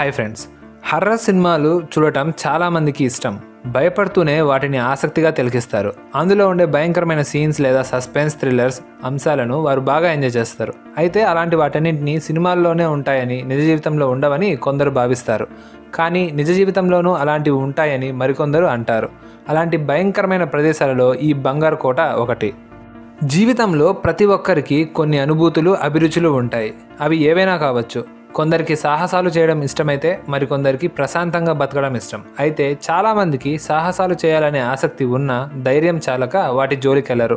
Hi friends, horror సినిమాలు చూడటం చాలామందికి ఇష్టం. భయపడుతూనే వాటిని ఆసక్తిగా తిలకిస్తారు. అందులో ఉండే భయంకరమైన సీన్స్ లేదా సస్పెన్స్ థ్రిల్లర్స్ అంశాలను వారు బాగా ఎంజాయ్ చేస్తారు. అయితే అలాంటి వాటన్నింటినీ సినిమాల్లోనే ఉంటాయని, నిజ జీవితంలో ఉండవని కొందరు భావిస్తారు. కానీ నిజ జీవితంలోనూ అలాంటివి ఉంటాయని మరికొందరు అంటారు. అలాంటి భయంకరమైన ప్రదేశాలలో ఈ బంగారు కోట ఒకటి. జీవితంలో ప్రతి ఒక్కరికి కొన్ని అనుభూతులు, అభిరుచులు ఉంటాయి. అవి ఏవైనా కావచ్చు. కొందరికి సాహసాలు చేయడం ఇష్టమైతే మరికొందరికి ప్రశాంతంగా బతకడం ఇష్టం. అయితే చాలామందికి సాహసాలు చేయాలనే ఆసక్తి ఉన్నా ధైర్యం చాలక వాటి జోలికెళ్లరు.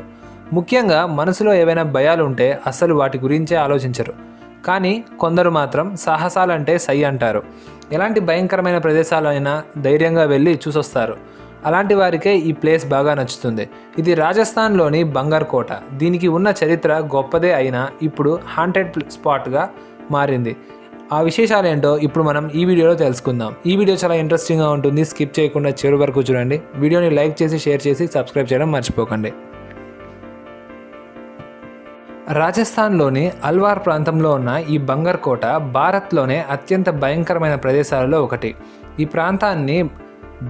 ముఖ్యంగా మనసులో ఏవైనా భయాలు ఉంటే అస్సలు వాటి గురించే ఆలోచించరు. కానీ కొందరు మాత్రం సాహసాలంటే సై అంటారు. ఎలాంటి భయంకరమైన ప్రదేశాలైనా ధైర్యంగా వెళ్ళి చూసొస్తారు. అలాంటి వారికే ఈ ప్లేస్ బాగా నచ్చుతుంది. ఇది రాజస్థాన్లోని బంగారు కోట. దీనికి ఉన్న చరిత్ర గొప్పదే అయినా ఇప్పుడు హాంటెడ్ స్పాట్గా మారింది. ఆ విశేషాలు ఏంటో ఇప్పుడు మనం ఈ వీడియోలో తెలుసుకుందాం. ఈ వీడియో చాలా ఇంట్రెస్టింగ్గా ఉంటుంది. స్కిప్ చేయకుండా చివరి వరకు చూడండి. వీడియోని లైక్ చేసి, షేర్ చేసి, సబ్స్క్రైబ్ చేయడం మర్చిపోకండి. రాజస్థాన్లోని అల్వార్ ప్రాంతంలో ఉన్న ఈ బంగారు కోట భారత్లోనే అత్యంత భయంకరమైన ప్రదేశాలలో ఒకటి. ఈ ప్రాంతాన్ని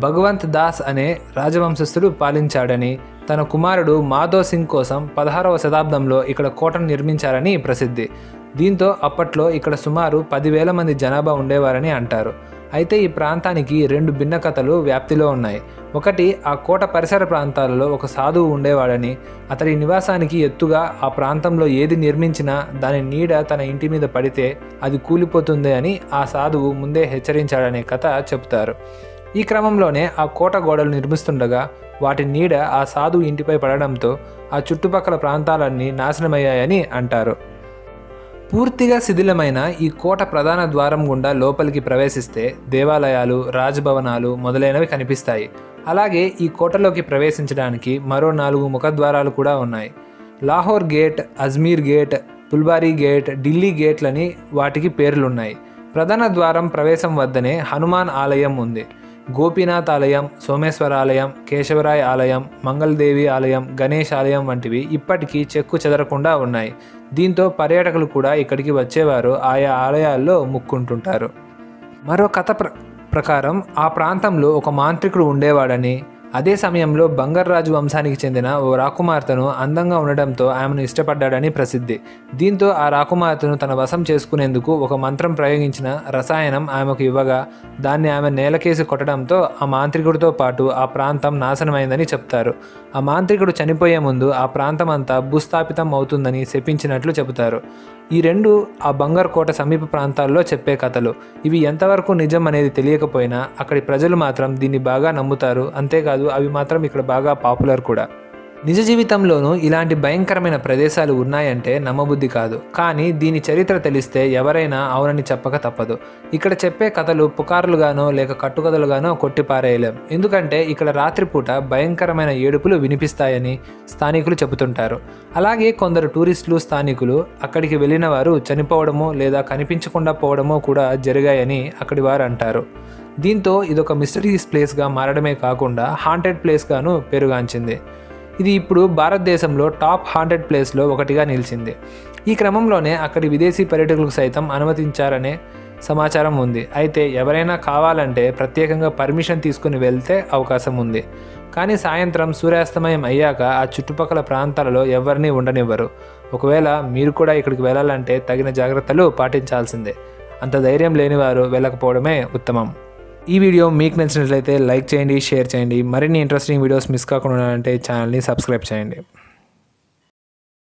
భగవంత్ దాస్ అనే రాజవంశస్థుడు పాలించాడని, తన కుమారుడు మాధో సింగ్ కోసం 16వ శతాబ్దంలో ఇక్కడ కోటను నిర్మించారని ప్రసిద్ధి. దీంతో అప్పట్లో ఇక్కడ సుమారు 10,000 మంది జనాభా ఉండేవారని అంటారు. అయితే ఈ ప్రాంతానికి 2 భిన్న కథలు వ్యాప్తిలో ఉన్నాయి. ఒకటి, ఆ కోట పరిసర ప్రాంతాలలో ఒక సాధువు ఉండేవాడని, అతడి నివాసానికి ఎత్తుగా ఆ ప్రాంతంలో ఏది నిర్మించినా దాని నీడ తన ఇంటి మీద పడితే అది కూలిపోతుంది అని ఆ సాధువు ముందే హెచ్చరించాడనే కథ చెబుతారు. ఈ క్రమంలోనే ఆ కోట గోడలు నిర్మిస్తుండగా వాటి నీడ ఆ సాధువు ఇంటిపై పడడంతో ఆ చుట్టుపక్కల ప్రాంతాలన్నీ నాశనమయ్యాయని అంటారు. పూర్తిగా శిథిలమైన ఈ కోట ప్రధాన ద్వారం గుండా లోపలికి ప్రవేశిస్తే దేవాలయాలు, రాజభవనాలు మొదలైనవి కనిపిస్తాయి. అలాగే ఈ కోటలోకి ప్రవేశించడానికి మరో 4 ముఖద్వారాలు కూడా ఉన్నాయి. Lahore gate, Ajmer gate, Pulbari gate, Delhi గేట్లని వాటికి పేర్లున్నాయి. ప్రధాన ద్వారం ప్రవేశం వద్దనే హనుమాన్ ఆలయం ఉంది. గోపీనాథ్ ఆలయం, సోమేశ్వర ఆలయం, కేశవరాయ్ ఆలయం, మంగళదేవి ఆలయం, గణేష్ ఆలయం వంటివి ఇప్పటికీ చెక్కు చెదరకుండా ఉన్నాయి. దీంతో పర్యాటకులు కూడా ఇక్కడికి వచ్చేవారు ఆయా ఆలయాల్లో ముక్కుంటుంటారు. మరో కథ ప్రకారం ఆ ప్రాంతంలో ఒక మాంత్రికుడు ఉండేవాడని, అదే సమయంలో బంగారు రాజు వంశానికి చెందిన ఓ రాకుమార్తెను అందంగా ఉండడంతో ఆమెను ఇష్టపడ్డాడని ప్రసిద్ధి. దీంతో ఆ రాకుమార్తెను తన వశం చేసుకునేందుకు ఒక మంత్రం ప్రయోగించిన రసాయనం ఆమెకు ఇవ్వగా దాన్ని ఆమె నేలకేసి కొట్టడంతో ఆ మాంత్రికుడితో పాటు ఆ ప్రాంతం నాశనమైందని చెప్తారు. ఆ మాంత్రికుడు చనిపోయే ముందు ఆ ప్రాంతం అంతా భూస్థాపితం అవుతుందని శపించినట్లు చెబుతారు. ఈ 2 ఆ బంగారు కోట సమీప ప్రాంతాల్లో చెప్పే కథలు. ఇవి ఎంతవరకు నిజం అనేది తెలియకపోయినా అక్కడి ప్రజలు మాత్రం దీన్ని బాగా నమ్ముతారు. అంతేకాదు అవి మాత్రం ఇక్కడ బాగా పాపులర్ కూడా. నిజ జీవితంలోనూ ఇలాంటి భయంకరమైన ప్రదేశాలు ఉన్నాయంటే నమ్మబుద్ధి కాదు. కానీ దీని చరిత్ర తెలిస్తే ఎవరైనా అవునని చెప్పక తప్పదు. ఇక్కడ చెప్పే కథలు పుకార్లుగానో లేక కట్టుకథలుగానో కొట్టిపారేయలేం. ఎందుకంటే ఇక్కడ రాత్రిపూట భయంకరమైన ఏడుపులు వినిపిస్తాయని స్థానికులు చెబుతుంటారు. అలాగే కొందరు టూరిస్టులు, స్థానికులు అక్కడికి వెళ్ళిన వారు చనిపోవడమో లేదా కనిపించకుండా పోవడమో కూడా జరిగాయని అక్కడి వారు అంటారు. దీంతో ఇదొక మిస్టరీస్ ప్లేస్గా మారడమే కాకుండా హాంటెడ్ ప్లేస్గాను పేరుగాంచింది. ఇది ఇప్పుడు భారతదేశంలో టాప్ హాంటెడ్ ప్లేస్లో ఒకటిగా నిలిచింది. ఈ క్రమంలోనే అక్కడి విదేశీ పర్యాటకులకు సైతం అనుమతించారనే సమాచారం ఉంది. అయితే ఎవరైనా కావాలంటే ప్రత్యేకంగా పర్మిషన్ తీసుకుని వెళ్తే అవకాశం ఉంది. కానీ సాయంత్రం సూర్యాస్తమయం అయ్యాక ఆ చుట్టుపక్కల ప్రాంతాలలో ఎవరిని ఉండనివ్వరు. ఒకవేళ మీరు కూడా ఇక్కడికి వెళ్ళాలంటే తగిన జాగ్రత్తలు పాటించాల్సిందే. అంత ధైర్యం లేనివారు వెళ్ళకపోవడమే ఉత్తమం. ఈ వీడియో మీకు నచ్చినట్లయితే లైక్ చేయండి, షేర్ చేయండి. మరిన్ని ఇంట్రెస్టింగ్ వీడియోస్ మిస్ కాకుండా ఉండాలంటే ఛానల్ని సబ్స్క్రైబ్ చేయండి.